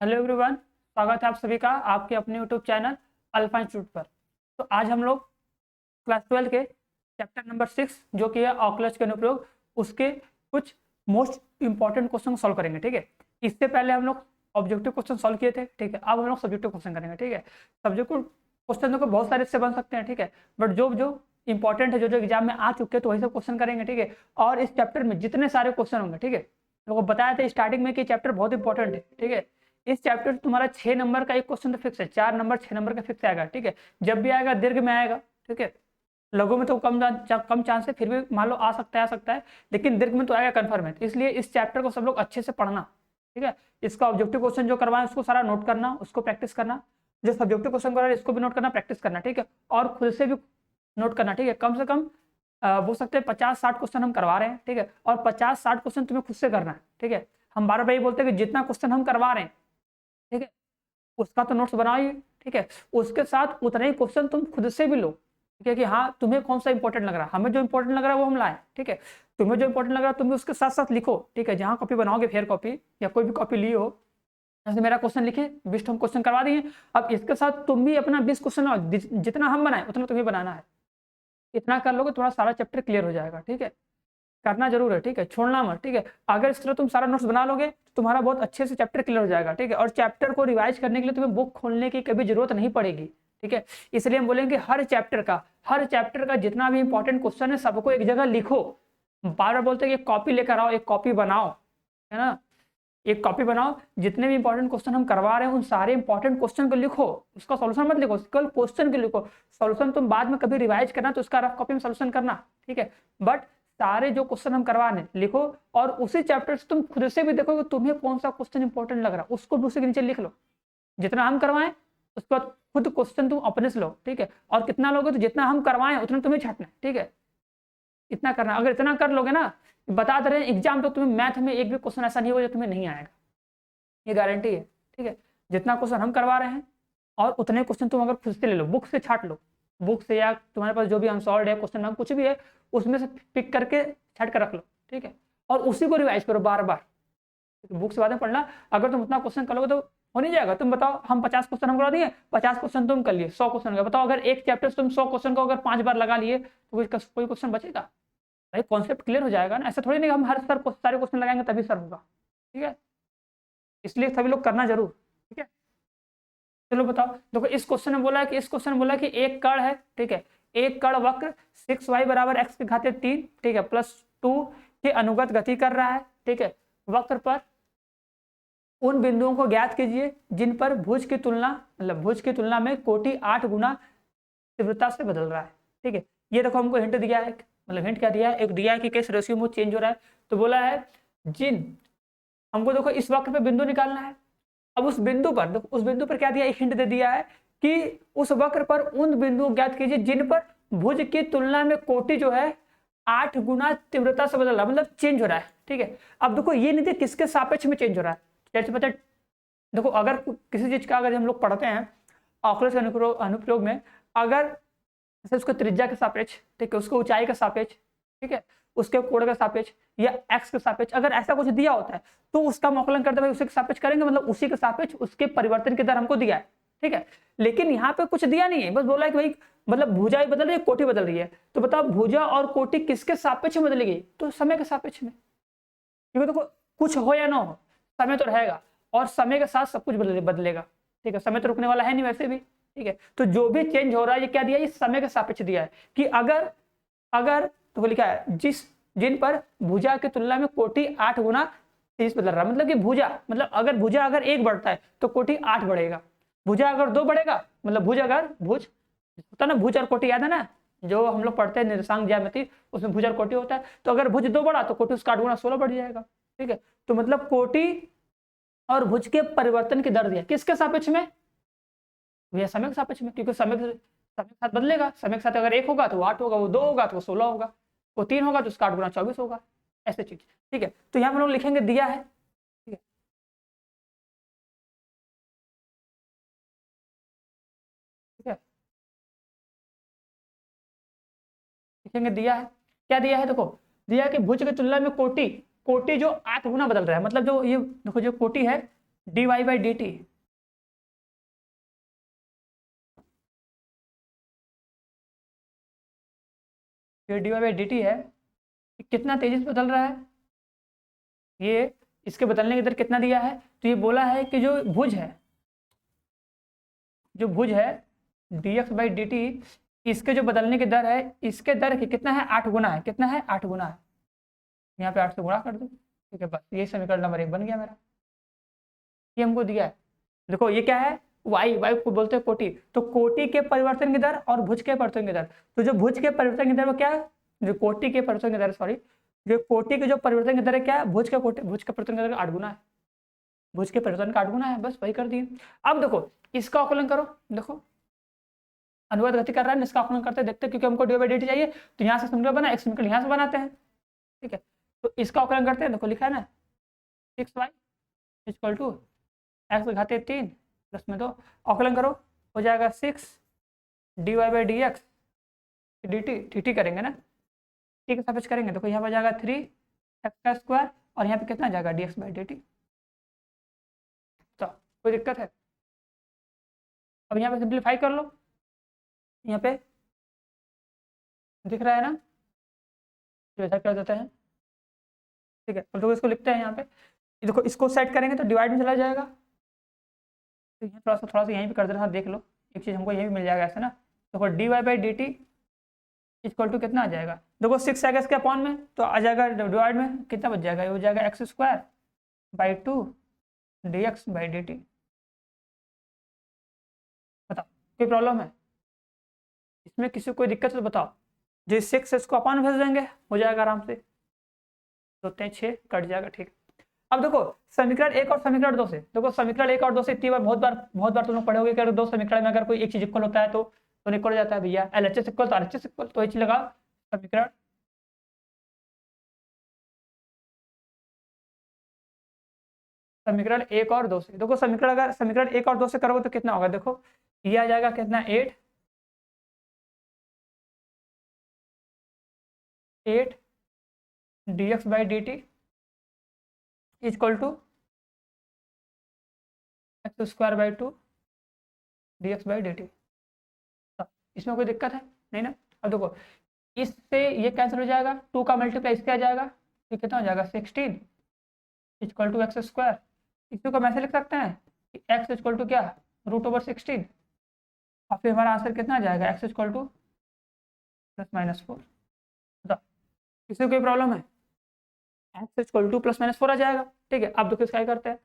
Hello everyone, स्वागत है आप सभी का आपके अपने यूट्यूब चैनल अल्फा इंस्टीट्यूट पर। तो आज हम लोग क्लास 12 के चैप्टर नंबर 6 जो कि है ऑकुलस के अनुप्रयोग, उसके कुछ मोस्ट इंपॉर्टेंट क्वेश्चन सॉल्व करेंगे। ठीक है, इससे पहले हम लोग ऑब्जेक्टिव क्वेश्चन सॉल्व किए थे। ठीक है, अब हम लोग सब्जेक्टिव क्वेश्चन करेंगे। ठीक है, सब्जेक्टिव क्वेश्चन को बहुत सारे इससे बन सकते हैं। ठीक है, बट जो जो इंपॉर्टेंट है, जो जो एग्जाम में आ चुके हैं, तो वही सब क्वेश्चन करेंगे। ठीक है, और इस चैप्टर में जितने सारे क्वेश्चन होंगे, ठीक है, तो बताया था स्टार्टिंग में कि चैप्टर बहुत इंपॉर्टेंट है। ठीक है, इस चैप्टर तुम्हारा 6 नंबर का एक क्वेश्चन तो फिक्स है, 4 नंबर 6 नंबर का फिक्स आएगा। ठीक है, जब भी आएगा दीर्घ में आएगा। ठीक है, लघु में तो कम चांस है, फिर भी मान लो आ सकता है, लेकिन दीर्घ में तो आएगा कन्फर्म है। इसलिए इस चैप्टर को सब लोग अच्छे से पढ़ना। ठीक है, इसका ऑब्जेक्टिव क्वेश्चन जो करवाएं उसको सारा नोट करना, उसको प्रैक्टिस करना, जो सब्जेक्टिव क्वेश्चन करवा इसको भी नोट करना, प्रैक्टिस करना। ठीक है, और खुद से भी नोट करना। ठीक है, कम से कम बोल सकते हैं 50-60 क्वेश्चन हम करवा रहे हैं। ठीक है, और 50-60 क्वेश्चन तुम्हें खुद से करना है। ठीक है, हम बार बार ये बोलते हैं कि जितना क्वेश्चन हम करवा रहे हैं, ठीक है, उसका तो नोट्स बनाओ ही। ठीक है, उसके साथ उतने ही क्वेश्चन तुम खुद से भी लो। ठीक है, कि हाँ तुम्हें कौन सा इंपॉर्टेंट लग रहा है, हमें जो इंपॉर्टेंट लग रहा है वो हम लाए। ठीक है, तुम्हें जो इंपॉर्टेंट लग रहा है तुम भी उसके साथ साथ लिखो। ठीक है, जहाँ कॉपी बनाओगे, फेयर कॉपी या कोई भी कॉपी ली हो, जैसे मेरा क्वेश्चन लिखे 20 हम क्वेश्चन करवा दिए, अब इसके साथ तुम भी अपना 20 क्वेश्चन लाओ, जितना हम बनाए उतना तुम्हें बनाना है। इतना कर लोगे तुम्हारा सारा चैप्टर क्लियर हो जाएगा। ठीक है, करना जरूर है। ठीक है, छोड़ना मत। ठीक है, अगर इस तरह तुम सारा नोट्स बना लोगे तो तुम्हारा बहुत अच्छे से चैप्टर क्लियर हो जाएगा। ठीक है, और चैप्टर को रिवाइज करने के लिए तुम्हें बुक खोलने की कभी जरूरत नहीं पड़ेगी। ठीक है, इसलिए हम बोलेंगे हर चैप्टर का जितना भी इंपॉर्टेंट क्वेश्चन है सबको एक जगह लिखो। बार बार बोलते हैं कि कॉपी लेकर आओ, एक कॉपी बनाओ, है ना, एक कॉपी बनाओ, जितने भी इंपॉर्टेंट क्वेश्चन हम करवा रहे हैं उन सारे इंपॉर्टेंट क्वेश्चन को लिखो। उसका सॉल्यूशन मत लिखो, केवल क्वेश्चन के लिखो। सॉल्यूशन तुम बाद में कभी रिवाइज करना तो उसका रफ कॉपी में सॉल्यूशन करना। ठीक है, बट सारे जो क्वेश्चन हम करवा रहे हैं लिखो, और उसी चैप्टर से तुम खुद से भी देखो कि तुम्हें कौन सा क्वेश्चन इंपॉर्टेंट लग रहा है, उसको भी उसी के नीचे लिख लो। जितना हम करवाएं उसके बाद खुद क्वेश्चन तुम अपने से लो। ठीक है, और कितना लोगे तो जितना हम करवाएं उतना तुम्हें छाटना है। ठीक है, इतना करना, अगर इतना कर लोगे ना, बता दे रहे हैं एग्जाम तो तुम्हें मैथ में एक भी क्वेश्चन ऐसा नहीं होगा जो तुम्हें नहीं आएगा, ये गारंटी है। ठीक है, जितना क्वेश्चन हम करवा रहे हैं और उतने क्वेश्चन तुम अगर खुद से ले लो, बुक से छाट लो, बुक से या तुम्हारे पास जो भी अनसॉल्व है क्वेश्चन बैंक कुछ भी है उसमें से पिक करके छाट कर रख लो। ठीक है, और उसी को रिवाइज करो बार बार, बुक से बाद में पढ़ना। अगर तुम उतना क्वेश्चन करोगे तो हो नहीं जाएगा। तुम बताओ, हम 50 क्वेश्चन हम करा दिए, 50 क्वेश्चन तुम कर लिए, 100 क्वेश्चन हो गया। बताओ अगर एक चैप्टर से तुम 100 क्वेश्चन को अगर 5 बार लगा लिए तो कोई क्वेश्चन बचेगा? भाई कॉन्सेप्ट क्लियर हो जाएगा ना। ऐसा थोड़ी नहीं हम हर सारे क्वेश्चन लगाएंगे तभी सर होगा। ठीक है, इसलिए सभी लोग करना जरूर। ठीक है, चलो बताओ। देखो इस क्वेश्चन में बोला है कि एक कण है। ठीक है, एक कण वक्र 6y बराबर x की घात 3, ठीक है, +2 के अनुगत गति कर रहा है। ठीक है, वक्र पर उन बिंदुओं को ज्ञात कीजिए जिन पर भुज की तुलना में कोटि 8 गुना तीव्रता से बदल रहा है। ठीक है, ये देखो हमको हिंट दिया है, मतलब हिंट क्या दिया है, एक दिया है कि किस रेशियो में चेंज हो रहा है। तो बोला है हमको देखो इस वक्र पे बिंदु निकालना है। अब उस बिंदु पर देखो, उस बिंदु पर क्या दिया, एक हिंट दे दिया है कि उस वक्र पर उन बिंदुओं ज्ञात कीजिए जिन पर भुज की तुलना में कोटि जो है 8 गुना तीव्रता से बदल रहा है, मतलब चेंज हो रहा है। ठीक है, अब देखो ये नहीं देखिए किसके सापेक्ष में चेंज हो रहा है। जैसे पता है, देखो अगर किसी चीज का अगर हम लोग पढ़ते हैं ऑकुलस के अनुप्रयोग में, अगर जैसे उसको त्रिज्या के सापेक्ष, ठीक है, उसको ऊंचाई के सापेक्ष, ठीक है, उसके कोण के सापेक्ष या एक्स के सापेक्ष, अगर ऐसा कुछ दिया होता है तो उसका मौकलन करते हुए उसी के सापेक्ष करेंगे, मतलब उसी के सापेक्ष उसके परिवर्तन की दर हमको दिया है। ठीक है, लेकिन यहाँ पे कुछ दिया नहीं है, बस बोला है कि भाई मतलब भुजा ही बदल रही है, कोटि बदल रही है। तो बताओ भुजा और कोटि किसके सापेक्ष में बदलेगी? तो समय के सापेक्ष में। क्योंकि देखो कुछ हो या ना हो, समय तो रहेगा, और समय के साथ सब कुछ बदलेगा। ठीक है, समय तो रुकने वाला है नहीं वैसे भी। ठीक है, तो जो भी चेंज हो रहा है ये क्या दिया है, ये समय के सापेक्ष दिया है कि अगर अगर तो लिखा है जिन पर भुजा की तुलना में कोटि 8 गुना तेज बदल रहा है, मतलब कि मतलब अगर भुजा अगर 1 बढ़ता है तो कोटि 8 बढ़ेगा। भुजा अगर 2 बढ़ेगा, मतलब भुज होता ना, भुज और कोटि याद है ना, जो हम लोग पढ़ते हैं निर्देशांक ज्यामिति, उसमें भुज और कोटि होता है। तो अगर भुज 2 बढ़ा तो कोटि उसका 8 गुना 16 बढ़ जाएगा। ठीक है, तो मतलब कोटि और भुज के परिवर्तन की दर दिया किसके सापेक्ष में? भैया समय के सापेक्ष में, क्योंकि समय के साथ बदलेगा। समय के साथ अगर 1 होगा तो वो 8 होगा, वो 2 होगा तो वो 16 होगा, वो 3 होगा तो उसका 8 गुना 24 होगा, ऐसे चीज। ठीक है, तो यहाँ पर लोग लिखेंगे दिया है। ठीक है, ठीक है, लिखेंगे दिया है। क्या दिया है? देखो दिया है कि भुज की तुलना में कोटि कोटि जो 8 गुना बदल रहा है, मतलब जो ये देखो जो कोटि है dy बाई डी टी, ये dy बाई डी टी है, कितना तेजी से बदल रहा है, ये इसके बदलने की दर कितना दिया है, तो ये बोला है कि जो भुज है, जो भुज है dx बाई डी टी, इसके जो बदलने की दर है, इसके दर की कितना है, 8 गुना है, कितना है 8 गुना है, यहाँ पे 8 से गुणा कर दो, ठीक है, बस ये समीकरण नंबर 1 बन गया मेरा, ये हमको दिया है। देखो ये क्या है, वाई, वाई को बोलते हैं कोटि, तो कोटि के परिवर्तन की दर और भुज के परिवर्तन की दर, तो जो भुज के परिवर्तन की दर वो क्या है, जो कोटि के परिवर्तन की दर, सॉरी, जो कोटि के जो परिवर्तन की दर है क्या है, भुज के परिवर्तन की दर 8 गुना है, भुज के परिवर्तन का 8 गुना है, बस वही कर दिए। अब देखो इसका आकलन करो, देखो अनुवाद गति कर रहा है, इसका आकलन करते देखते, क्योंकि हमको डी बाई डी टी चाहिए, तो यहाँ से समीकरण बना, एक समीकरण यहाँ से बनाते हैं, ठीक है, तो इसका आकलन करते हैं। देखो लिखा है ना 6y इक्वल टू एक्स घाते 3 प्लस में 2, आकलन करो, हो जाएगा 6 dy by d x d t करेंगे ना, टी के सापेक्ष करेंगे, देखो यहाँ पर जाएगा 3 एक्स का स्क्वायर, और यहाँ पे कितना जाएगा dx बाई डी टी, तो कोई दिक्कत है। अब यहाँ पे सिंप्लीफाई कर लो, यहाँ पे दिख रहा है ना, तो ऐसा कर देते हैं, ठीक है, तो इसको लिखते हैं यहाँ पे, देखो इसको सेट करेंगे तो डिवाइड में चला जाएगा, तो ये थोड़ा सा यहीं पे कर देना, देख लो एक चीज़ हमको यहीं भी मिल जाएगा ऐसा ना, देखो d y by d t equal to कितना आ जाएगा, देखो 6 एक्स के अपॉन में, तो आ जाएगा डिवाइड में कितना बच जाएगा, ये हो जाएगा x square by 2 D x by d T. बताओ कोई प्रॉब्लम है इसमें, किसी को कोई दिक्कत है तो बताओ, जो 6 इसको अपॉन भेज देंगे हो जाएगा आराम से, तो 6 कट जाएगा, ठीक। अब देखो समीकरण 1 और समीकरण 2 से, देखो समीकरण 1 और 2 से इतनी बार बहुत बार तुम लोग पढ़ोगे कि अगर दो समीकरण में अगर कोई एक चीज इक्वल होता है तो इक्वल हो जाता है भैया, एलएचएस इक्वल तो आरएचएस इक्वल, तो ये चीज लगा समीकरण समीकरण 1 और 2 से, देखो समीकरण अगर समीकरण 1 और 2 से करोगे तो कितना होगा, देखो ये आ जाएगा कितना 8 dx by d t equal to x square by 2 dx by d t, इसमें कोई दिक्कत है नहीं ना। अब देखो इससे ये कैंसिल हो जाएगा, 2 का मल्टीप्लाई इसके आ जाएगा, ये कितना हो जाएगा 16 इक्वल टू एक्स स्क्वायर, इसी को हम ऐसे लिख सकते हैं कि एक्स इक्वल टू क्या √16, और फिर हमारा आंसर कितना आ जाएगा एक्स इक्वल टू +-4। बताओ किसी को कोई प्रॉब्लम है, एक्स इक्वल टू +-4 आ जाएगा, ठीक है। अब देखो इसका करते हैं,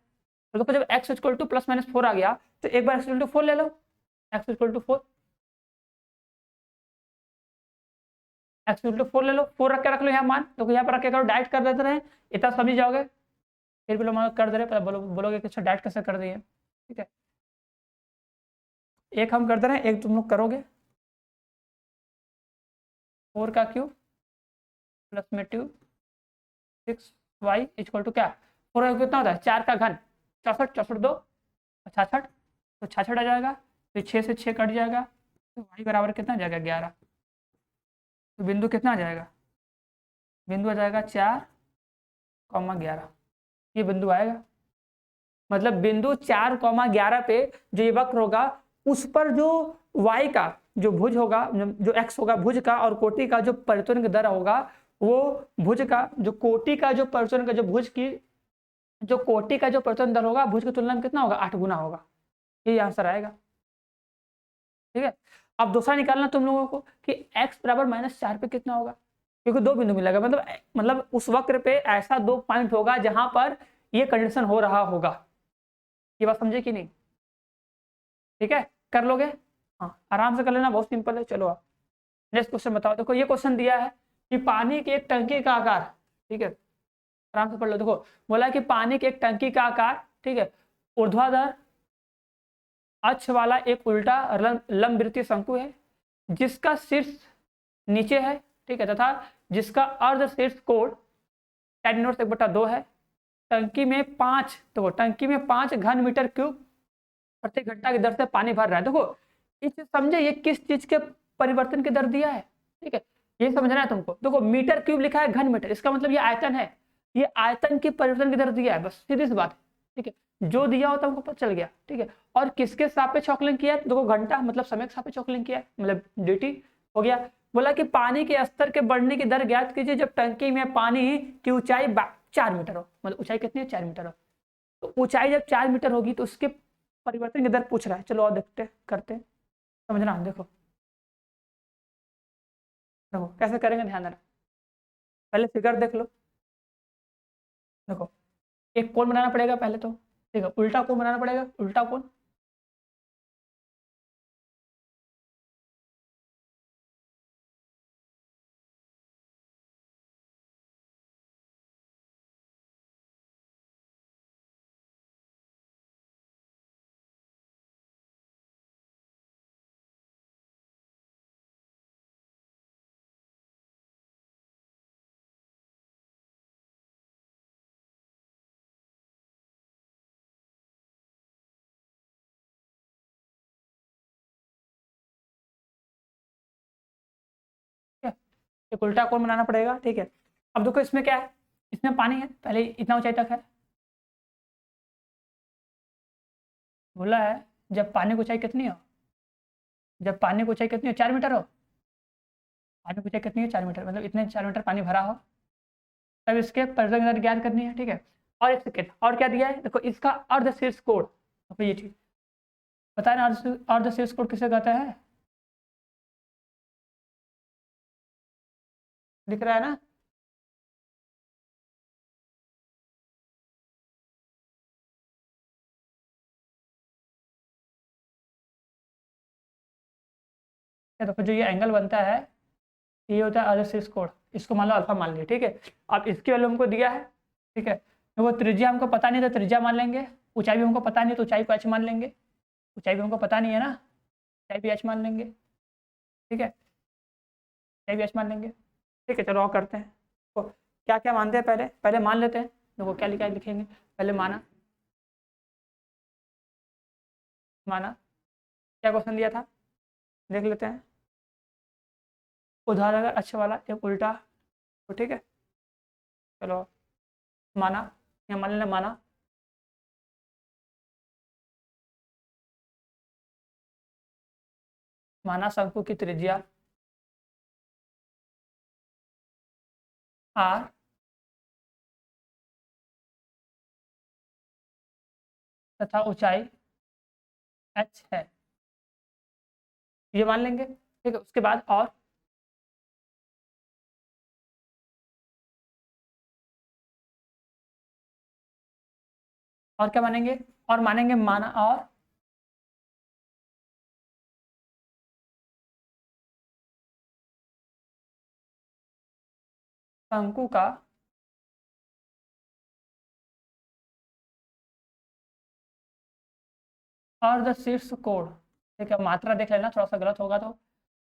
तो देखो जब एक्स इक्वल टू +-4 आ गया तो एक बार एक्स इक्वल टू 4 ले लो, x equal to 4, x equal to 4 ले लो, 4 रख के रख लो यहाँ मान, तो यहाँ पर रख के करो, डाइट कर देते रहे, इतना समझ जाओगे, फिर भी लोग कर दे रहे, बोलोगे कि अच्छा डाइट कैसे कर दिए, ठीक है। एक हम कर दे रहे हैं, एक तुम लोग करोगे, 4 का क्यूब प्लस में 2 6y इक्वल टू क्या, 4 का कितना होता है 4 का घन 64, 64 2 66, तो 66 आ जाएगा, तो 6 से 6 कट जाएगा, तो y बराबर कितना आ जाएगा 11, तो बिंदु कितना आ जाएगा, बिंदु आ जाएगा 4,11, ये बिंदु आएगा, मतलब बिंदु 4,11 पे जो ये वक्र होगा उस पर जो y का जो भुज होगा, जो x होगा भुज का, और कोटि का जो परिवर्तन की दर होगा, वो भुज का जो कोटि का जो परिवर्तन का जो भुज की जो कोटि का जो परिवर्तन दर होगा भुज की तुलना में कितना होगा 8 गुना होगा, ये आंसर आएगा, ठीक है। अब दूसरा निकालना तुम लोगों को कि x बराबर -4 पे कितना होगा, क्योंकि 2 बिंदु मिलेगा, मतलब उस वक्र पे ऐसा 2 पॉइंट होगा जहां पर ये कंडीशन हो रहा होगा, ये बात समझे कि नहीं, ठीक है, कर लोगे, हाँ आराम से कर लेना, बहुत सिंपल है। चलो आप नेक्स्ट क्वेश्चन बताओ, देखो ये क्वेश्चन दिया है कि पानी की एक टंकी का आकार, ठीक है, आराम से पढ़ लो, देखो बोला है कि पानी की एक टंकी का आकार, ठीक है, ऊर्ध्वाधर अक्ष वाला एक उल्टा लंबवृत्तीय शंकु है जिसका शीर्ष नीचे है, ठीक है, तथा जिसका अर्ध शीर्ष कोण tan 1/2 है, टंकी में 5, देखो टंकी में 5 घन मीटर क्यूब प्रति घंटा की दर से पानी भर रहा है। देखो इस समझे ये किस चीज के परिवर्तन की दर दिया है, ठीक है, ये समझना है तुमको। देखो मीटर क्यूब लिखा है घन मीटर, इसका मतलब ये आयतन है, ये आयतन की परिवर्तन की दर दिया है, बस सीधी सी बात है, ठीक है। जो दिया होता है हमको पता चल गया, ठीक है। और किसके सापेक्ष आकलन किया है, देखो घंटा मतलब समय के सापेक्ष आकलन किया है, मतलब dt हो गया। बोला कि पानी के स्तर के बढ़ने की दर ज्ञात कीजिए जब टंकी में पानी की ऊंचाई 4 मीटर हो, मतलब ऊंचाई कितनी है 4 मीटर हो। तो ऊंचाई जब 4 मीटर होगी तो उसके परिवर्तन की दर पूछ रहा है। चलो और देखते करते हैं, समझना। देखो देखो कैसे करेंगे, ध्यान देना। पहले फिगर देख लो। देखो एक कोण बनाना पड़ेगा पहले तो, ठीक है। उल्टा कोण बनाना पड़ेगा, उल्टा कोण। ठीक है, एक उल्टा कोण बनाना पड़ेगा, ठीक है। अब देखो इसमें क्या है, इसमें पानी है, पहले इतना ऊंचाई तक है। बोला है जब पानी की ऊंचाई कितनी हो, जब पानी की ऊंचाई कितनी हो 4 मीटर हो, पानी की ऊंचाई कितनी है 4 मीटर, मतलब इतने 4 मीटर पानी भरा हो, तब इसके परिवर्तन की दर ज्ञात करनी है, ठीक है। और एक सेकेंड, और क्या दिया है, देखो इसका अर्धशीर्ष कोण, देखो ये चीज पता है ना, अर्धशीर्ष कोण किसे कहता है, दिख रहा है ना। ये देखो जो ये एंगल बनता है, ये होता है अर्धशीर्ष कोण। इसको मान लो अल्फा मान लिया, ठीक है। अब इसकी वैल्यू हमको दिया है, ठीक है। तो वो त्रिज्या हमको पता नहीं, तो त्रिज्या मान लेंगे। ऊंचाई भी हमको पता नहीं, तो ऊंचाई को h मान लेंगे। ऊंचाई भी हमको पता नहीं है ना, ऊंचाई भी h मान लेंगे, ठीक है। ऊंचाई भी h मान लेंगे, ठीक है। चलो और करते हैं। तो क्या क्या मानते हैं, पहले पहले मान लेते हैं। देखो क्या लिखा है, लिखेंगे पहले। माना, माना क्या क्वेश्चन दिया था, देख लेते हैं। उदाहरण अच्छा वाला एक उल्टा, तो ठीक है। चलो माना, या मान लेना माना, माना शंकु की त्रिज्या r तथा ऊंचाई h है, ये मान लेंगे, ठीक है। उसके बाद और क्या मानेंगे, और मानेंगे माना और शंकु का अर्धशीर्ष कोण, ठीक है। मात्रा देख लेना, थोड़ा सा गलत होगा तो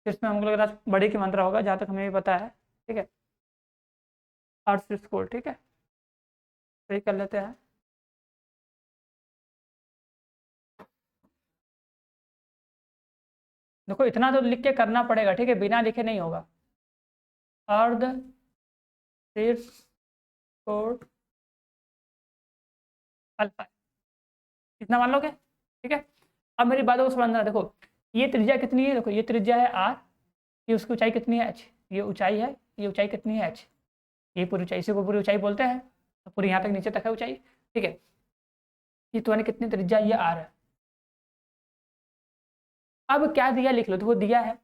इसमें हमको लग रहा है बड़ी की मात्रा होगा, जहाँ तक हमें भी पता है, ठीक है। अर्धशीर्ष कोण, ठीक है। तो ये कर लेते हैं। देखो इतना तो लिख के करना पड़ेगा, ठीक है, बिना लिखे नहीं होगा। अर्धशीर्ष कोण अल्फा, इतना मान लोगे, ठीक है। अब मेरी बातों को समझना, देखो ये त्रिज्या कितनी है, देखो ये त्रिज्या है r, ये उसकी ऊंचाई कितनी है h, ये ऊंचाई है, ये ऊंचाई कितनी है h, ये पूरी ऊंचाई, इसी को पूरी ऊंचाई बोलते हैं। तो पूरी यहाँ तक नीचे तक है ऊंचाई, ठीक है। ये तुम्हारी कितनी त्रिज्या, ये r है। अब क्या दिया लिख लो, देखो दिया है,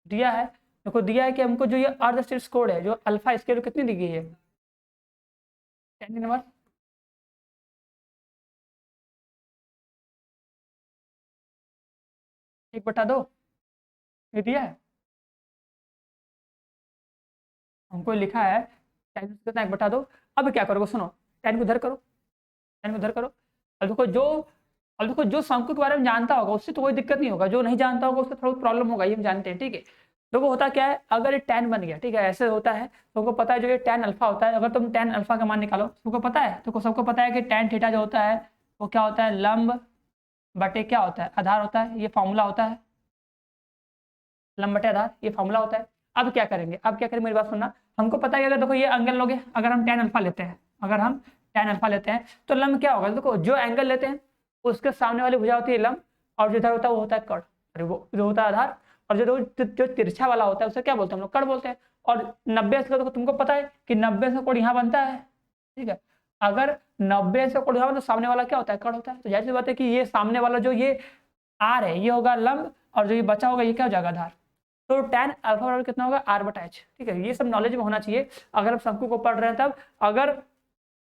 दिया है, देखो दिया है कि हमको जो ये अर्धशीर्ष कोण है, जो अल्फा, इसकी वैल्यू कितनी दी गई है, tan इनवर्स 1/2, ये दिया है हमको, लिखा है tan कितना 1/2। अब क्या करोगे, सुनो, tan को इधर करो, tan को इधर करो। अब देखो जो, अब देखो जो शंकु के बारे में जानता होगा उससे तो कोई दिक्कत नहीं होगा, जो नहीं जानता होगा उससे थोड़ा प्रॉब्लम होगा, ये हम जानते हैं, ठीक है। देखो होता क्या है, अगर ये tan बन गया, ठीक है, ऐसे होता है, तुमको पता है जो ये tan अल्फा होता है, अगर तुम tan अल्फा का मान निकालो, तुमको पता है, तो सबको पता है कि tan थीटा जो होता है वो क्या होता है, लंब बटे क्या होता है, आधार होता है, ये फॉर्मूला होता है, लंब बटे आधार, ये फॉर्मूला होता है। अब क्या करेंगे, अब क्या करेंगे, मेरी बात सुनना। हमको पता है कि अगर देखो ये एंगल लोगे, अगर हम tan अल्फा लेते हैं, अगर हम tan अल्फा लेते हैं तो लंब क्या होगा, देखो जो एंगल लेते हैं उसके सामने वाली भुजा होती है लंब, और जो इधर होता है वो होता है कड़, अरे वो जो होता है आधार, और जो तिरछा वाला होता है उसे क्या बोलते हैं हम लोग, कड़ बोलते हैं। और 90 का देखो तुमको पता है कि 90 से कोण यहाँ बनता है, ठीक है। अगर 90 से कोण यहाँ बनता है तो सामने वाला क्या होता है, कड़ होता है। तो जाहिर सी बात है कि ये सामने वाला जो ये आर है ये होगा लंब, और जो ये बचा होगा ये क्या हो जाएगा, आधार। तो tan अल्फा बराबर कितना होगा, r/h, ठीक है। ये सब नॉलेज में होना चाहिए अगर हम शंकु को पढ़ रहे हैं तब। अगर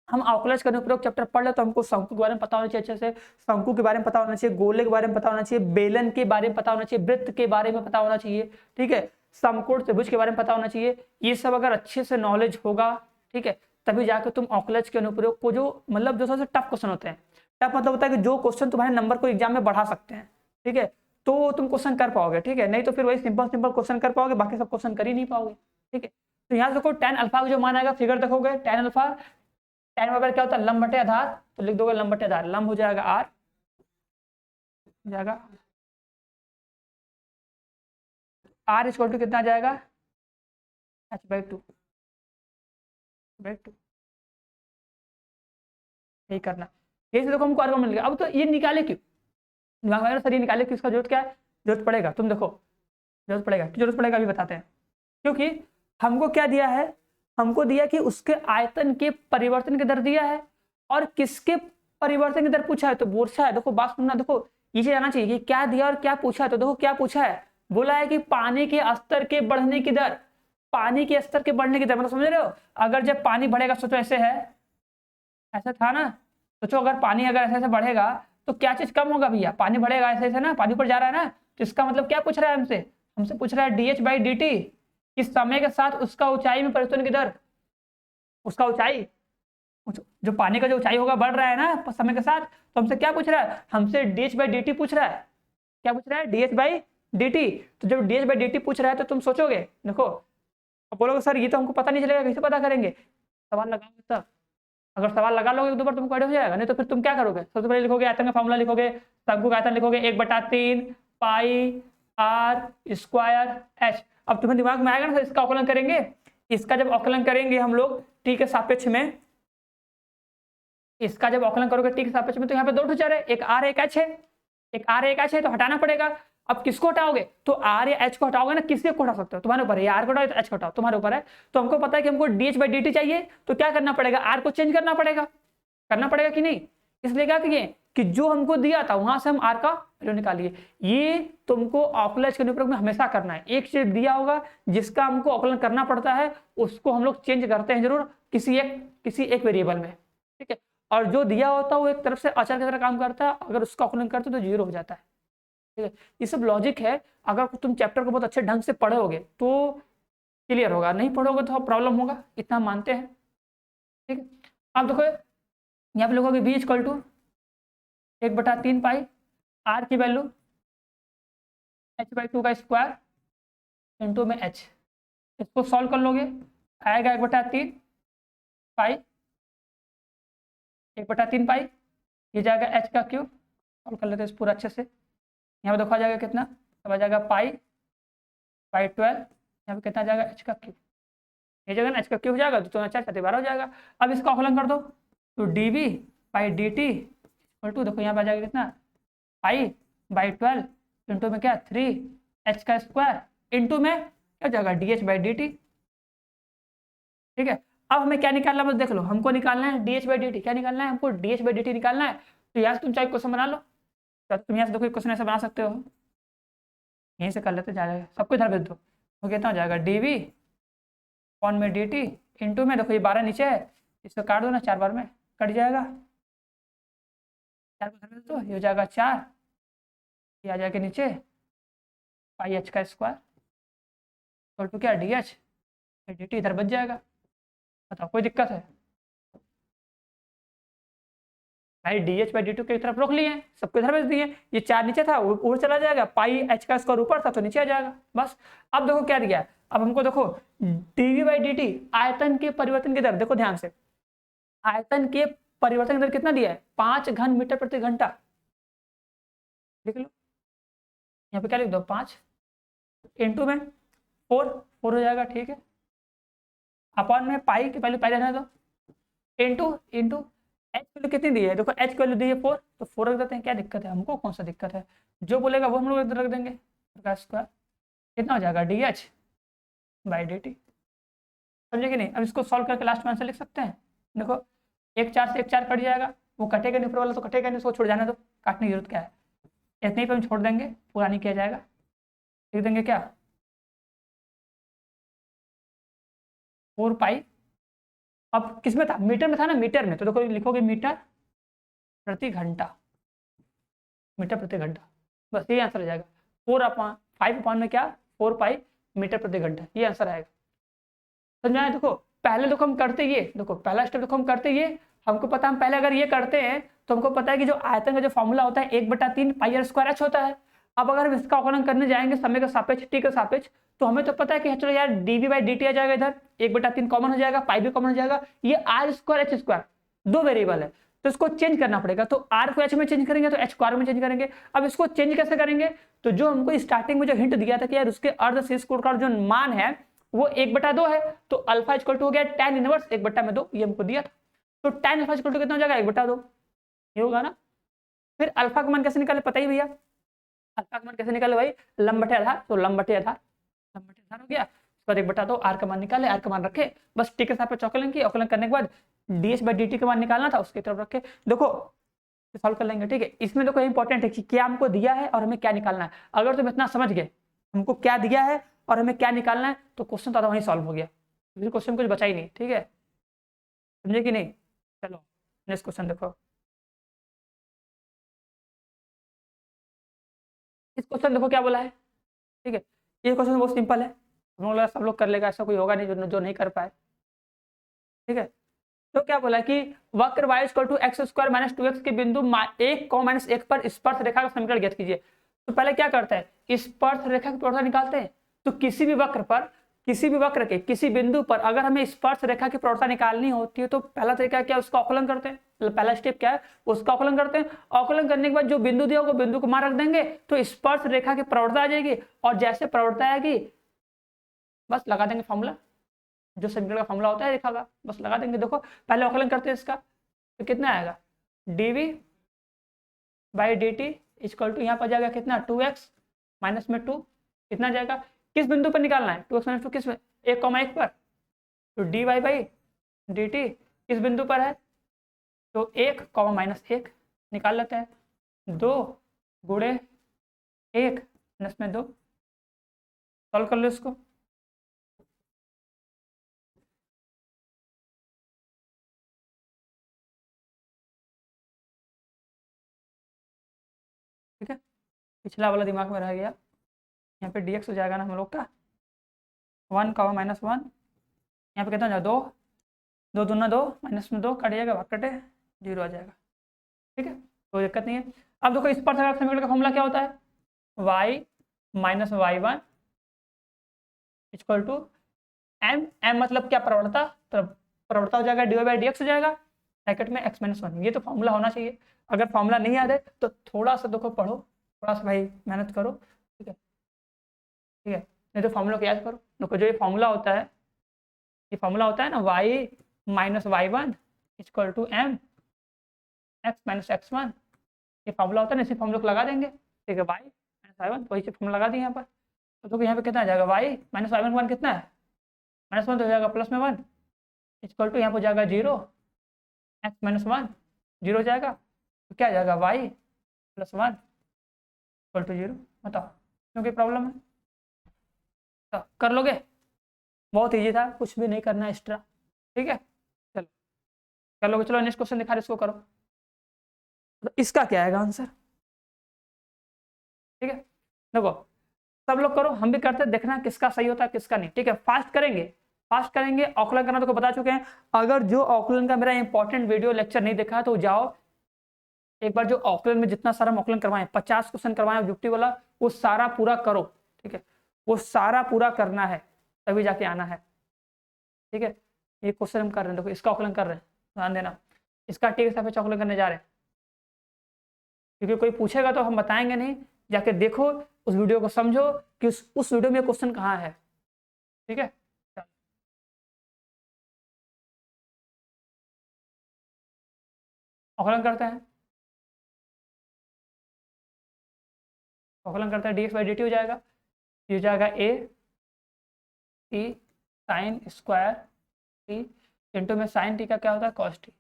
हम अवकलज करने उपयोग चैप्टर पढ़ ले तो हमको शंकु के बारे में पता होना चाहिए अच्छे से, शंकु के बारे में पता होना चाहिए, गोले के बारे में पता होना चाहिए, बेलन के बारे में पता होना चाहिए, वृत्त के बारे में पता होना चाहिए, ठीक है, समकोण त्रिभुज के बारे में पता होना चाहिए। ये सब अगर अच्छे से नॉलेज होगा, ठीक है, तभी जाकर तुम अवकलज के अनुप्रयोग को, जो मतलब जो सबसे टफ क्वेश्चन होते हैं, टफ मतलब होता है कि जो क्वेश्चन तुम्हारे नंबर को एग्जाम में बढ़ा सकते हैं, ठीक है, तो तुम क्वेश्चन कर पाओगे, ठीक है। नहीं तो फिर वही सिंपल सिंपल क्वेश्चन कर पाओगे, बाकी सब क्वेश्चन कर ही नहीं पाओगे, ठीक है। तो यहाँ देखो tan अल्फा का जो मान आएगा, फिगर देखोगे tan अल्फा, tan बराबर क्या होता है, लंब बटे आधार, तो लिख दोगे लंब बटे आधार, लंब हो जाएगा r, जाएगा r इक्वल टू कितना आ जाएगा, h/2, यही करना। ये देखो हमको आर्गन मिल गया। अब तो ये निकाले क्यों, दिमाग में सर ये निकाले क्यों, इसका जरूरत क्या है, जरूरत पड़ेगा, तुम देखो जरूरत पड़ेगा, क्यों जरूरत पड़ेगा अभी बताते हैं। क्योंकि हमको क्या दिया है, हमको दिया कि उसके आयतन के परिवर्तन की दर दिया है, और किसके परिवर्तन की दर पूछा है, तो पूछा है, देखो बात सुनना, देखो ये जाना चाहिए कि क्या दिया और क्या पूछा है। तो देखो क्या पूछा है, बोला है कि पानी के स्तर के बढ़ने की दर, पानी के स्तर के बढ़ने की दर, मतलब समझ रहे हो, अगर जब पानी बढ़ेगा, सोचो ऐसे है, ऐसा था ना, सोचो अगर पानी अगर ऐसे ऐसे बढ़ेगा तो क्या चीज कम होगा भैया, पानी बढ़ेगा ऐसे ऐसे ना, पानी ऊपर जा रहा है ना, तो इसका मतलब क्या पूछ रहा है हमसे, हमसे पूछ रहा है dh/dt, इस समय के साथ उसका ऊंचाई में परिवर्तन की दर, उसका ऊंचाई, जो पानी का जो ऊंचाई होगा बढ़ रहा है ना समय के साथ, तो हमसे क्या पूछ रहा है, हमसे dh/dt पूछ रहा है, क्या पूछ रहा है, dh/dt। तो जब dh/dt पूछ रहा है तो तुम सोचोगे, देखो अब बोलोगे सर ये तो हमको पता नहीं चलेगा, कैसे पता करेंगे, सवाल लगाओगे तब, अगर सवाल लगा लोगे एक दो बार तुमको आइडिया हो जाएगा, नहीं तो फिर तुम क्या करोगे, सबसे पहले लिखोगे आयतन का फॉर्मूला, लिखोगे शंकु का आयतन, लिखोगे 1/3 पाई r² h। अब तुम्हें दिमाग में आएगा ना, इसका अवकलन करेंगे, इसका जब अवकलन करेंगे हम लोग t के सापेक्ष में, इसका जब अवकलन करोगे t के सापेक्ष में, तो यहाँ पे दो चर है, एक r एक h है, एक r एक h है, तो हटाना पड़ेगा। अब किसको हटाओगे, तो r या h को हटाओगे ना, किसी को हटा सकते हो, तुम्हारे ऊपर है, r को हटाओ तो h को हटाओ, तुम्हारे ऊपर है। तो हमको पता है कि हमको dh/dt चाहिए, तो क्या करना पड़ेगा, r को चेंज करना पड़ेगा कि नहीं, इसलिए क्या किए कि जो हमको दिया था वहां से हम r का वैल्यू निकालिए। ये तुमको अवकलज के अनुप्रयोग में हमेशा करना है, एक चीज दिया होगा जिसका हमको अवकलन करना पड़ता है, उसको हम लोग चेंज करते हैं जरूर किसी एक वेरिएबल में, ठीक है। और जो दिया होता है वो एक तरफ से अचर की तरह काम करता है, अगर उसका अवकलन करते तो 0 हो जाता है, ठीक है। ये सब लॉजिक है, अगर तुम चैप्टर को बहुत अच्छे ढंग से पढ़ोगे तो क्लियर होगा, नहीं पढ़ोगे तो प्रॉब्लम होगा, इतना मानते हैं, ठीक है। अब देखो यहाँ पे लिखोगे v equal to 1/3 pi, r की वैल्यू h/2 का स्क्वायर इंटू में h, इसको सॉल्व कर लोगे, आएगा 1/3 पाई, 1/3 पाई, ये जाएगा h का क्यूब, सॉल्व कर लेते हैं इस पूरा अच्छे से, यहाँ पे देखा जाएगा कितना, तब आ जाएगा पाई/12, यहाँ पे कितना जाएगा h का क्यूब, ये जगह ना h का क्यूब हो जाएगा तो 4×4 = 12 हो जाएगा। अब इसका अवकलन कर दो, तो dv/dt इक्वल टू, देखो यहाँ पे आ जाएगा कितना, पाई/12 इंटू में क्या 3h का स्क्वायर इंटू में क्या जाएगा dh/dt, ठीक है। अब हमें क्या निकालना है, बस देख लो, हमको निकालना है dh/dt, क्या निकालना है हमको, dh/dt निकालना है। तो यहाँ से तुम चाहे क्वेश्चन बना लो, तो तुम यहाँ से देखो क्वेश्चन ऐसा बना सकते हो, यहीं से कर लेते जाएगा, सबको इधर भेज दो, तो कितना हो जाएगा dv/dt इंटू में, देखो ये 12 नीचे है, इसको काट दो ना 4 बार में कट जाएगा, 4 को इधर भेज दो, ये हो जाएगा 4, ये आ जाएगा नीचे पाई h का स्क्वायर इक्वल टू क्या dh/dt, इधर बच जाएगा। बताओ कोई दिक्कत है भाई, dh/dt की तरफ रोक लिए, सबको इधर भेज दिए, ये 4 नीचे था ऊपर चला जाएगा, पाई h का स्क्वायर ऊपर था तो नीचे आ जाएगा, बस। अब देखो क्या दिया है, अब हमको देखो dv/dt आयतन के परिवर्तन की दर, देखो ध्यान से, आयतन के परिवर्तन की दर कितना दिया है, 5 घन मीटर प्रति घंटा, लिख लो यहाँ पे क्या लिख दो, 5 इंटू में 4 हो जाएगा, ठीक है। अपॉन में पाई की वैल्यू पाई रहने दो, इंटू इंटू एच वैल्यू कितनी दी है, देखो एच की वैल्यू दी है 4, तो 4 रख देते हैं, क्या दिक्कत है, हमको कौन सा दिक्कत है, जो बोलेगा वो हम लोग रख देंगे, प्रकाश स्क्वायर कितना हो जाएगा D H by d T, समझे कि नहीं। अब इसको सॉल्व करके लास्ट में आंसर लिख सकते हैं, देखो एक 4 से एक 4 कट जाएगा, वो कटेगा नहीं ऊपर वाला तो कटेगा नहीं, उसको छोड़ जाने दो, काटने की जरूरत क्या है, इतने ही पे हम छोड़ देंगे, पूरा नहीं किया जाएगा, लिख देंगे क्या 4 पाई, अब किस में था, मीटर में था ना, मीटर में, तो देखो लिखोगे मीटर प्रति घंटा, मीटर प्रति घंटा, बस ये आंसर आ जाएगा, 5 अपॉन में क्या 4 पाई मीटर प्रति घंटा, ये आंसर आएगा, समझाए। देखो पहले देखो हम करते ये, देखो पहला स्टेप देखो हम करते ये, हमको पता हम पहले अगर ये करते हैं तो हमको पता है कि जो आयतन का जो फॉर्मूला होता है 1/3 पाई आर स्क्वायर एच होता है। अब अगर हम इसका अवकलन करने जाएंगे समय का सापेक्ष टी का सापेक्ष, तो हमें तो पता है कि चलो यार डीवी बाई डी टी आ जाएगा, इधर 1/3 कॉमन हो जाएगा, पाई भी कॉमन हो जाएगा, ये आर स्क्वायर एच स्क्वायर दो वेरिएबल है, तो इसको चेंज करना पड़ेगा, तो आर को एच में चेंज करेंगे तो एच स्क्वायर में चेंज करेंगे। अब इसको चेंज कैसे करेंगे, तो जो हमको स्टार्टिंग में जो हिंट दिया था कि यार उसके अर्ध सी स्क्वायर का जो मान है वो 1/2 है, तो अल्फा इक्वल टू हो गया tan इनवर्स 1/2, ये हमको दिया था, तो tan अल्फा इक्वल टू कितना हो जाएगा 1/2, ये होगा ना। फिर अल्फा का मान कैसे निकाले पता ही भैया, अल्फा का मान कैसे निकाले भाई, लंब बटे आधार, तो लंब बटे आधार हो गया, उसके बाद 1/2 आर का मान निकाले, आर का मान रखे, बस टी के साथ पे अवकलन किया, अवकलन करने के बाद ds बाई डी टी का मान निकालना था, उसकी तरफ रखे, देखो सॉल्व कर लेंगे, ठीक है। इसमें देखो इंपॉर्टेंट है कि क्या हमको दिया है और हमें क्या निकालना है, अगर तुम इतना समझ गए हमको क्या दिया है और हमें क्या निकालना है, तो क्वेश्चन तो वहीं सॉल्व हो गया, फिर क्वेश्चन कुछ बचा ही नहीं, ठीक है, समझे कि नहीं। चलो नेक्स्ट क्वेश्चन देखो, इस क्वेश्चन देखो क्या बोला है, ठीक है, ये क्वेश्चन बहुत सिंपल है, हम लोग सब लोग कर लेगा, ऐसा कोई होगा नहीं जो नहीं कर पाए, ठीक है। तो क्या बोला कि वक्र y equal to x square minus 2x के बिंदु 1 माइनस 1 पर स्पर्श रेखा का समीकरण ज्ञात कीजिए। तो पहले क्या करते हैं, स्पर्श रेखा की प्रवणता निकालते हैं, तो किसी भी वक्र के किसी बिंदु पर अगर हमें स्पर्श रेखा की प्रवणता निकालनी होती है तो पहला तरीका क्या है, उसका अवकलन करते हैं, पहला स्टेप क्या है उसका अवकलन करते हैं, अवकलन करने के बाद जो बिंदु दिया होगा बिंदु को मान रख देंगे, तो स्पर्श रेखा की प्रवणता आ जाएगी, और जैसे प्रवणता आएगी बस लगा देंगे फॉर्मूला, जो समीकरण का फॉर्मूला होता है रेखा का, बस लगा देंगे। देखो पहले अवकलन करते हैं इसका, तो कितना आएगा dv by d t equal to यहाँ पर जाएगा कितना 2x माइनस में 2 कितना जाएगा, किस बिंदु पर निकालना है 2x माइनस 2 किस में 1,1 पर, तो dy बाई डी टी किस बिंदु पर है, तो 1, माइनस 1 निकाल लेते हैं, 2 गुणे 1 माइनस में 2, सॉल्व कर लो इसको, ठीक है, पिछला वाला दिमाग में रह गया, यहाँ पे dx हो जाएगा ना हम लोग का 1, माइनस 1, यहाँ पे कितना हो जाएगा 2, 2 दूना 2 माइनस में 2 कट जाएगा, भाग कटे 0 आ जाएगा, ठीक है, कोई दिक्कत नहीं है। अब देखो इस पर समीकरण का फॉर्मूला क्या होता है, y minus y1 equal to m मतलब क्या प्रवणता, तो प्रवणता हो जाएगा dy बाई dx हो जाएगा, ब्रैकेट में x माइनस 1, ये तो फॉर्मूला होना चाहिए, अगर फॉर्मूला नहीं याद है तो थोड़ा सा देखो पढ़ो, थोड़ा सा भाई मेहनत करो, ठीक है, ठीक है, नहीं तो फॉर्मूला को याद करो, देखो जो ये फॉर्मूला होता है, ये फॉर्मूला होता है ना y minus y1 equal to m x minus x1, ये फॉर्मूला होता है ना, इसी फॉर्मूला को लगा देंगे, ठीक है, y माइनस y1 वही से फॉर्मूला लगा दिए यहाँ पर, तो देखो यहाँ पे कितना आ जाएगा y माइनस y1 का मान कितना है माइनस 1 तो हो जाएगा प्लस में 1 इक्वल टू यहाँ पर जाएगा 0 x माइनस 1 0 हो जाएगा, तो क्या आ जाएगा y प्लस 1 इक्वल टू 0, बताओ क्योंकि प्रॉब्लम है, तो कर लोगे, बहुत ईजी था, कुछ भी नहीं करना एक्स्ट्रा, ठीक है, चलो कर लोगे। चलो नेक्स्ट क्वेश्चन दिखा रहे, इसको करो, तो इसका क्या आएगा आंसर, ठीक है, देखो सब लोग करो, हम भी करते हैं, देखना किसका सही होता है किसका नहीं, ठीक है, फास्ट करेंगे, अवकलन करना तो बता चुके हैं, अगर जो अवकलन का मेरा इंपॉर्टेंट वीडियो लेक्चर नहीं देखा तो जाओ एक बार, जो अवकलन में जितना सारा अवकलन करवाएं 50 क्वेश्चन करवाएं ऑब्जेक्टिव वाला, वो सारा पूरा करो, ठीक है, वो सारा पूरा करना है तभी जाके आना है, ठीक है। ये क्वेश्चन हम कर रहे हैं, देखो इसका अवकलन कर रहे हैं, ध्यान देना, इसका टी के साथ अवकलन करने जा रहे हैं, क्योंकि कोई पूछेगा तो हम बताएंगे नहीं, जाके देखो उस वीडियो को, समझो कि उस वीडियो में क्वेश्चन कहाँ है, ठीक है। अवकलन करते हैं, अवकलन करते हैं, dx बाई dt हो जाएगा, ये हो जाएगा a t sine square t into में साइन t का क्या होता है cos t,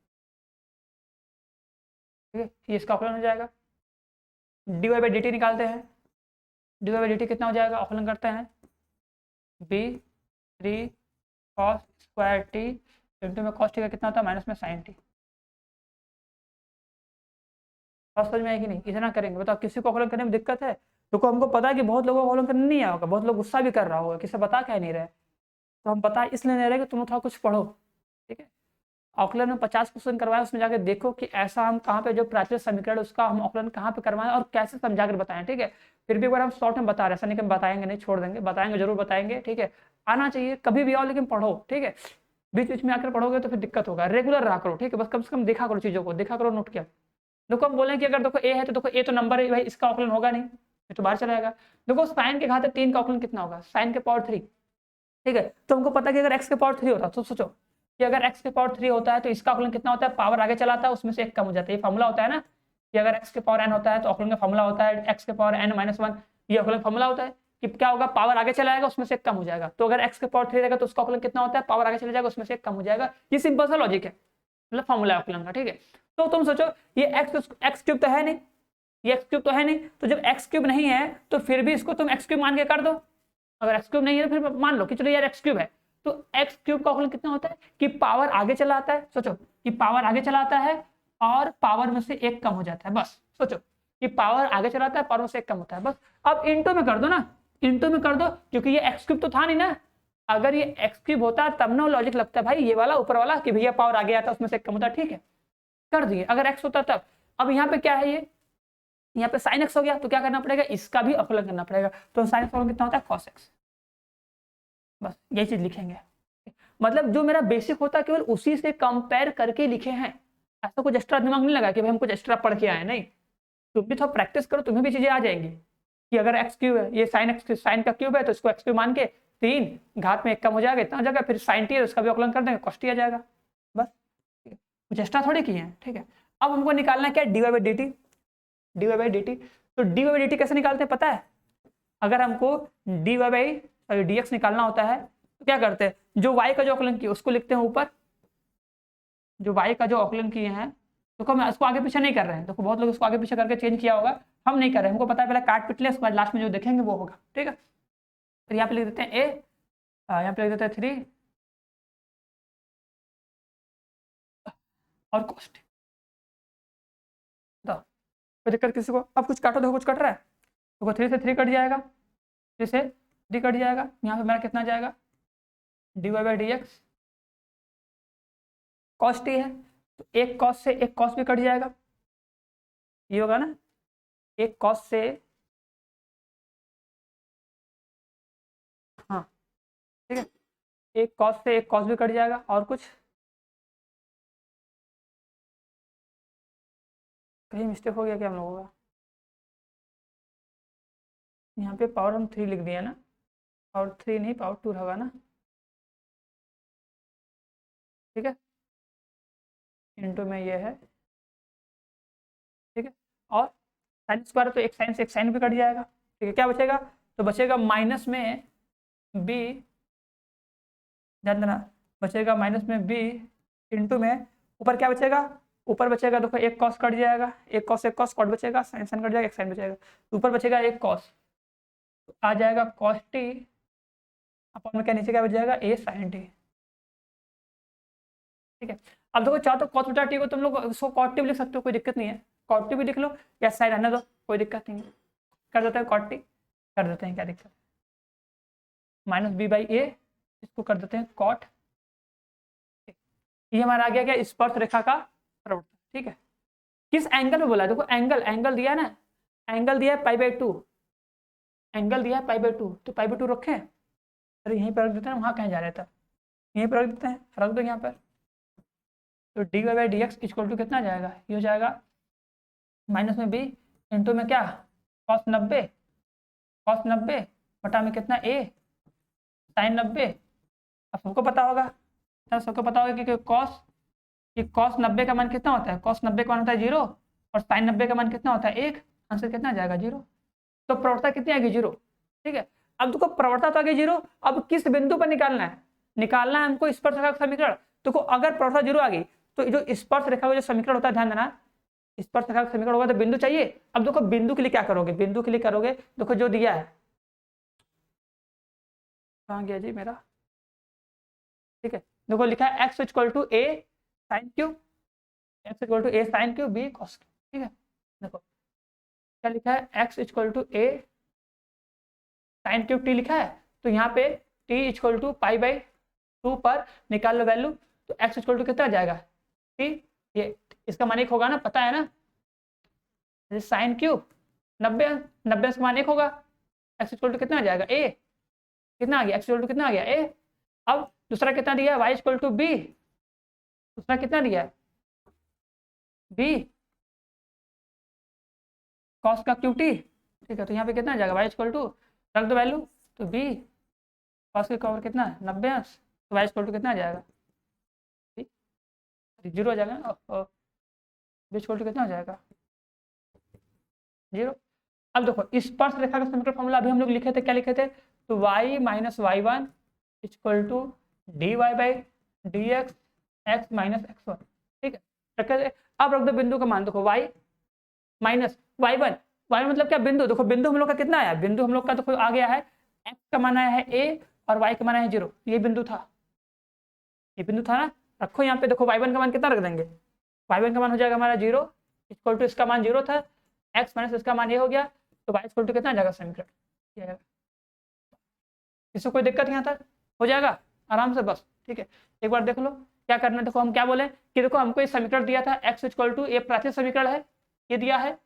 ठीक है, ये इसका अवकलन हो जाएगा। dy बाई dt निकालते हैं, dy बाई dt कितना हो जाएगा, अवकलन करते हैं b 3 cos square t into में cos t का कितना होता है माइनस में साइन t। बात समझ में आएगी नहीं, इतना करेंगे, बताओ किसी को अवकलन करने में दिक्कत है? देखो हमको पता है कि बहुत लोगों को अवकलन करने नहीं आया होगा, बहुत लोग गुस्सा भी कर रहा होगा, किसे बता क्या नहीं रहे, तो हम बता इसलिए नहीं रहे कि तुम थोड़ा कुछ पढ़ो, ठीक है। अवकलन में 50 क्वेश्चन करवाए, उसमें जाके देखो कि ऐसा हम कहाँ पे जो प्राचीन समीकरण उसका हम अवकलन कहाँ पे करवाएं और कैसे समझा कर बताएं, ठीक है। फिर भी एक बार हम शॉर्ट में बता रहे हैं, ऐसा नहीं कि हम बताएंगे नहीं, छोड़ देंगे, बताएंगे जरूर बताएंगे, ठीक है। आना चाहिए कभी भी आओ लेकिन पढ़ो, ठीक है। बीच बीच में आकर पढ़ोगे तो फिर दिक्कत होगा, रेगुलर रहा करो, ठीक है, बस कम से कम देखा करो चीजों को, देखा करो, नोट किया। देखो हम बोलें कि अगर देखो ए है तो देखो ए तो नंबर है भाई, इसका अवकलन होगा नहीं, ये तो बाहर चला जाएगा। देखो साइन के घात 3 का अवकलन कितना होगा, साइन के पावर 3, ठीक है। तो हमको पता है कि अगर x के पावर 3 होता तो सोचो कि अगर x के पावर 3 होता है तो इसका अवकलन कितना होता है, पावर आगे चलाता है उसमें से 1 कम हो जाता है, ये फॉर्मूला होता है ना कि अगर x के पावर n होता है तो अवकलन का फॉर्मूला होता है x के पावर n माइनस 1, ये अवकलन फॉर्मूला होता है कि क्या होगा, पावर आगे चलाएगा उसमें से 1 कम हो जाएगा। तो अगर x के पावर 3 रहेगा तो उसका अवकलन कितना होता है, पावर आगे चला जाएगा उसमें से 1 कम हो जाएगा। ये सिंपल सा लॉजिक है, मतलब फॉर्मूला है अवकलन का, ठीक है। तो तुम सोचो ये x क्यूब तो है नहीं, ये x क्यूब तो है नहीं, तो जब x क्यूब नहीं है तो फिर भी इसको तुम x क्यूब मान के कर दो। अगर x क्यूब नहीं है तो फिर मान लो कि चलो यार x क्यूब है, तो x क्यूब का अवकलन कितना होता है कि पावर आगे चला आता है, सोचो कि पावर आगे चलाता है और पावर में से 1 कम हो जाता है, बस सोचो कि पावर आगे चलाता है, पावर में से 1 कम होता है, बस। अब इंटू में कर दो ना, इंटू में कर दो, क्योंकि ये x क्यूब तो था नहीं ना। अगर ये x क्यूब होता तब ना लॉजिक लगता है भाई ये वाला ऊपर वाला कि भैया पावर आगे आता है उसमें से 1 कम होता है, ठीक है, कर दिए। अगर x होता तब, अब यहाँ पे क्या है, ये यहाँ पे sin x हो गया तो क्या करना पड़ेगा, इसका भी अवकलन करना पड़ेगा। तो sin x कितना होता है cos x, बस यही चीज लिखेंगे। मतलब जो मेरा बेसिक होता है केवल उसी से कंपेयर करके लिखे हैं, ऐसा कुछ एक्स्ट्रा दिमाग नहीं लगा कि भाई हम कुछ एक्स्ट्रा पढ़ के आए, नहीं। तुम भी थोड़ा प्रैक्टिस करो, तुम्हें भी चीजें आ जाएंगी कि अगर x क्यूब है, ये साइन का क्यूब है तो इसको x क्यूब मान के 3 घात में 1 कम हो जाएगा, इतना हो जाएगा, फिर sin t है उसका भी अवकलन कर देंगे, cos t आ जाएगा, बस। कुछ एक्स्ट्रा थोड़ी किए हैं, ठीक है। अब हमको निकालना है क्या, dy by dt, dy by dt। तो dy बाई dt कैसे निकालते हैं पता है, अगर हमको dy बाई dx निकालना होता है तो क्या करते हैं, जो y का जो अवकलन किया उसको लिखते हैं ऊपर, जो y का जो अवकलन किए हैं, देखो मैं इसको आगे पीछे नहीं कर रहे हैं, देखो बहुत लोग इसको आगे पीछे करके चेंज किया होगा, हम नहीं कर रहे हैं, हमको पता है पहले काट पिट ले, उसके बाद लास्ट में जो देखेंगे वो होगा, ठीक है। फिर यहाँ पे लिख देते हैं a, यहाँ पे लिख देते हैं 3 और कॉस्ट, कोई दिक्कत किसी को? अब कुछ काटो, देखो कुछ कट रहा है, देखो 3 से 3 कट जाएगा, 3 से 3 कट जाएगा, यहाँ पे मेरा कितना जाएगा dy by d x, cos T है तो एक कॉस से एक कॉस भी कट जाएगा, ये होगा ना, एक कॉस से, हाँ ठीक है, एक कॉस से एक कॉस भी कट जाएगा, और कुछ कहीं मिस्टेक हो गया क्या हम लोगों का, यहाँ पे पावर हम 3 लिख दिया ना, पावर 3 नहीं पावर 2 होगा ना, ठीक है, इंटू में ये है, ठीक है। और साइन स्क्वायर तो एक साइन से एक साइन भी कट जाएगा, ठीक है, क्या बचेगा, तो बचेगा माइनस में बी, ध्यान देना, बचेगा माइनस में बी इंटू में ऊपर क्या बचेगा, ऊपर बचेगा देखो एक कॉस कट जाएगा, एक कॉस कॉट बचेगा, साइन साइन कट जाएगा, एक साइन बचेगा, ऊपर बचेगा एक कॉस, तो आ जाएगा कॉस टी अपन में क्या नीचे क्या बच जाएगा ए साइन टी, ठीक है। अब देखो चाहो तो कॉस बटा टी को तुम लोग उसको कॉट टी भी लिख सकते हो, कोई दिक्कत नहीं है, कॉट टी भी लिख लो या साइन रहने दो, कोई दिक्कत नहीं है, कर देते हैं कॉट टी, कर देते हैं, क्या दिक्कत, माइनस बी बाई ए, इसको कर देते हैं कॉट, ये हमारा आ गया क्या, स्पर्श रेखा का प्रवृत्त, ठीक है। किस एंगल में बोला है, देखो एंगल, एंगल दिया है ना, एंगल दिया है पाई बाई 2, एंगल दिया है पाई बाई 2, तो पाई बाई 2 रखें, अरे यहीं पर रख देते हैं, वहाँ कहीं जा रहे था, यहीं पर रख देते हैं, रख दो यहाँ पर, तो d y by d x equal to कितना जाएगा, ये हो जाएगा माइनस में बी इंटू में क्या कॉस 90, कॉस 90 बटा में कितना ए साइन 90। अब सबको पता होगा, सबको पता होगा कि कॉस कि cos 90 का मान कितना होता है, cos 90 का मान होता है 0 और sin 90 का मान कितना होता है 1। आंसर कितना आ जाएगा 0। तो प्रवणता कितनी आ गई 0। ठीक है, अब देखो प्रवणता तो आ गई 0, अब किस बिंदु पर निकालना है हमको स्पर्श रेखा का समीकरण। देखो अगर प्रवणता 0 आ गई तो जो स्पर्श रेखा का जो समीकरण होता है, ध्यान देना, स्पर्श रेखा का समीकरण होगा तो बिंदु चाहिए। अब देखो बिंदु के लिए क्या करोगे, बिंदु के लिए करोगे, देखो जो दिया है, कहाँ गया जी मेरा, ठीक है, देखो लिखा है x equal to a sine q, x equal to a sine q b cos q. ठीक है, देखो क्या लिखा है, x equal to a sine cube t लिखा है, तो यहाँ पे t equal to pi by 2 पर निकाल लो वैल्यू, तो x इक्वल टू कितना आ जाएगा t, ये इसका मान 1 होगा ना, पता है ना, साइन क्यूब 90, 90 का मान 1 होगा, x इक्वल टू कितना आ जाएगा a, कितना आ गया, x इक्वल टू कितना आ गया a। अब दूसरा कितना दिया है, y इक्वल टू b, दूसरा कितना दिया है b cos का क्यू टी। ठीक है, तो यहाँ पे कितना आ जाएगा, y इक्वल टू, रख दो वैल्यू, तो b cos के कवर कितना 90 अंश, तो y इक्वल टू कितना आ जाएगा 0 आ जाएगा ना, और b इक्वल टू कितना आ जाएगा 0। अब देखो स्पर्श रेखा का समीकरण फॉर्मूला अभी हम लोग लिखे थे, क्या लिखे थे, तो y minus y one equal to d y by d x x minus x one. ठीक है, अब रख दो बिंदु का मान, देखो y minus y one, y मतलब क्या, बिंदु, देखो बिंदु हम लोग का कितना आया, बिंदु हम लोग का देखो आ गया है x का मान आया है a और y का मान आया है 0, ये बिंदु था, ये बिंदु था ना, रखो यहाँ पे, देखो y1 का मान कितना रख देंगे, y1 का मान हो जाएगा हमारा 0 इक्वल टू, इसका मान 0 था, x माइनस इसका मान ये हो गया, तो y इक्वल टू कितना आ जाएगा समीकरण, किसी कोई दिक्कत यहाँ तक हो जाएगा आराम से बस। ठीक है, एक बार देख लो क्या करना है, देखो हम क्या बोले कि देखो हमको ये समीकरण दिया था x इक्वल टू, ये प्राचीन समीकरण है, ये दिया है,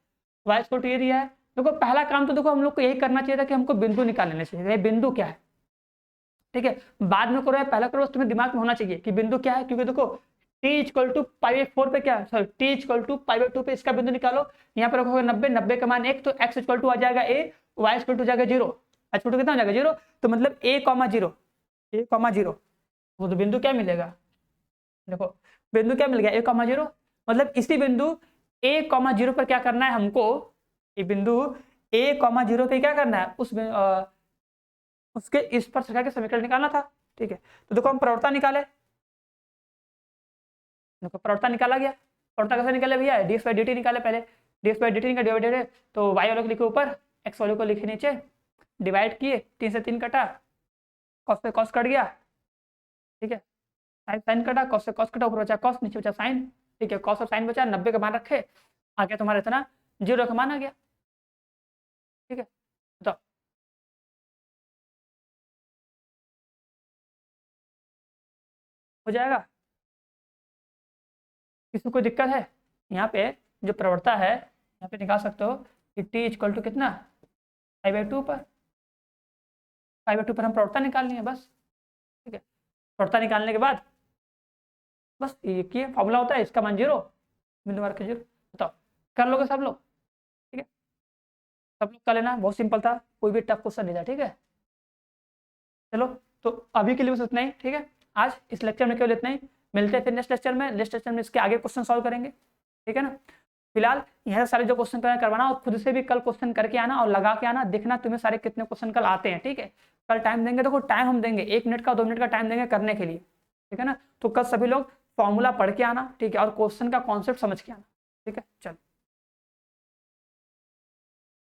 y इक्वल टू ये दिया है। देखो पहला काम तो देखो हम लोग को यही करना चाहिए था कि हमको बिंदु निकाल लेने चाहिए, बिंदु क्या है। ठीक है, बाद में करो या पहला करो, तुम्हें दिमाग में होना चाहिए कि बिंदु क्या है, क्योंकि देखो t equal to pi by 4 पे क्या है, sorry t equal to pi by 2 पे इसका बिंदु निकालो, यहाँ पर रखोगे 90, 90 का मान 1, तो x इक्वल टू आ जाएगा a, y इक्वल टू जाएगा 0, x इक्वल टू कितना हो जाएगा 0, तो मतलब a, 0, a, 0, वो तो बिंदु क्या मिलेगा, देखो बिंदु क्या मिल गया a, 0, मतलब इसी बिंदु a, 0 पर क्या करना है हमको, ये बिंदु a, 0 पे क्या करना है, उसके स्पर्श रेखा के समीकरण निकालना था। ठीक है, तो देखो हम प्रवणता निकाले, देखो प्रवणता निकाला गया, प्रवणता कैसे निकाले भैया, dx बाई dt निकाले पहले, dx बाई dt निकाले डिवाइडेड है, तो y वाले को लिखे ऊपर, x वाले को लिखे नीचे, डिवाइड किए, 3 से 3 कटा, cos से cos कट गया, ठीक है, साइन साइन कटा, cos से cos कटा, ऊपर बचा cos, नीचे बचा साइन। ठीक है, cos और साइन बचा, 90 का मान रखे, आ गया तुम्हारा इतना 0 का मान आ गया। ठीक है, तो हो जाएगा, किसी को दिक्कत है, यहाँ पे जो प्रवणता है यहाँ पे निकाल सकते हो कि t इक्वल टू कितना पाई बाई 2 पर, पाई बाई 2 पर हम प्रवणता निकालनी है बस। ठीक है, प्रवणता निकालने के बाद बस एक ही फॉर्मूला होता है, इसका मान 0, बिंदु मार्क 0। बताओ कर लोगे सब लोग, ठीक है, सब लोग कर लेना, बहुत सिंपल था, कोई भी टफ क्वेश्चन नहीं था। ठीक है, चलो तो अभी के लिए बस इतना ही। ठीक है, आज इस लेक्चर में केवल इतना ही, मिलते हैं फिर नेक्स्ट लेक्चर में, नेक्स्ट लेक्चर में इसके आगे क्वेश्चन सॉल्व करेंगे। ठीक है ना, फिलहाल यहाँ सारे जो क्वेश्चन करवाना, और खुद से भी कल क्वेश्चन करके आना और लगा के आना, देखना तुम्हें सारे कितने क्वेश्चन कल आते हैं। ठीक है, कल टाइम देंगे, देखो टाइम हम देंगे 1 मिनट का 2 मिनट का टाइम देंगे करने के लिए। ठीक है ना, तो कल सभी लोग फॉर्मूला पढ़ के आना, ठीक है, और क्वेश्चन का कॉन्सेप्ट समझ के आना। ठीक है, चलो।